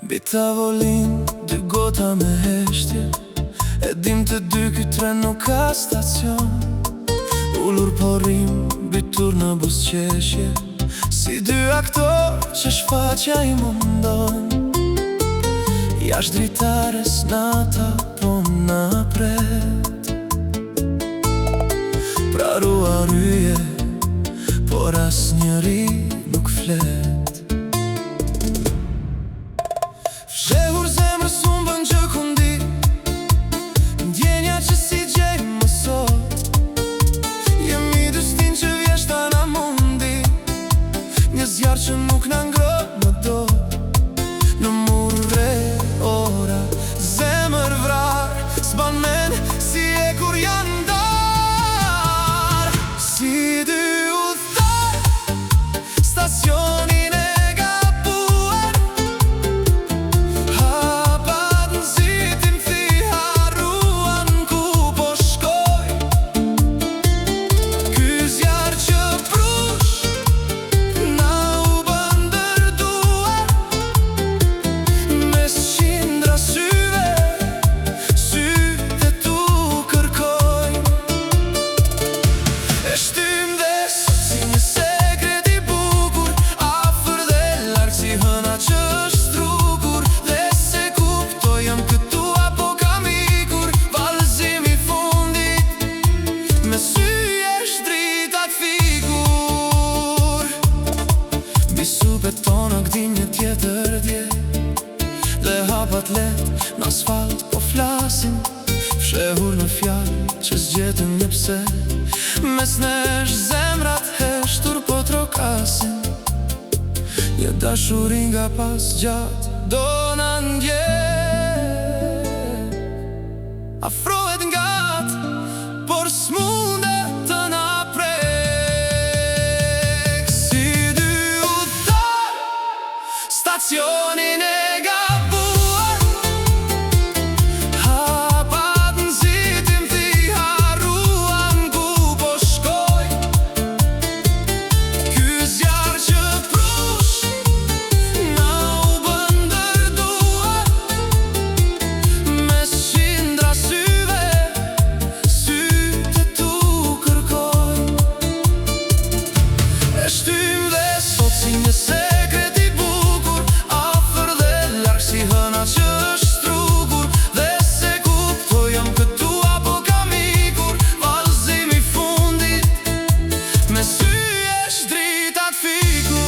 Bi tavolin, dy gota me heshtje, e dim të dy ky tren nuk ka stacion. Ullur po rrim, bitur në buzëqeshje, si dy aktor që shfaqja i mundon. Jash dritares nata po na pret, pra rua ryje, por as njëri nuk flet. Fshehur zemrës unë bën gjë ku ndi, ndjenja që si gjej më sot. Jemi dy stin që vjeshta na mundi, një zjarë që nuk na ngrot më dot. Në murre ora, zemër vrar, s'ban men si e kur janë dar. Si dy udhëtar, stacionin e gabuar, hapat në zitin thi harruan ku po shkoj. Ky zjarë që prush, na u bën ndërduar, mes qindra syve, sytë tu kërkojnë. E shtym dhe sot si një sekret i bukur, afër dhe larg si hëna që është strukur. Dhe se kuptoj jam këtu apo kam ikur, vallëzimi i fundit, me sy është drita t'figur. Mbi supet tona gdin një tjetër dje, dhe hapat let në asfalt po flasin, fshehur në fjallë që s'gjetën një pse. Mes nesh zemrat heshtur po trokasin, një dashuri nga pas gjatë do na ndjen. Afrohet ngat, por s'mundet të na prek. Si dy udhëtar, stacionin e gabuar, hapat në zitin thi harruan ku po shkoj. Ky zjarë që prush, na u bën ndërduar, mes qindra syve, sytë tu kërkojnë. E shtym dhe sot si një sekret i bukur, afër dhe larg si hëna që është strukur. Dhe se kuptoj jam këtu apo kam ikur, vallëzimi i fundit, me sy është drita t'figur.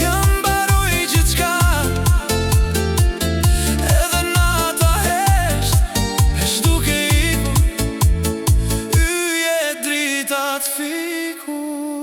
Jam mbaroj gjithçka, edhe nata hesht duke ikur, yje drita t'figur.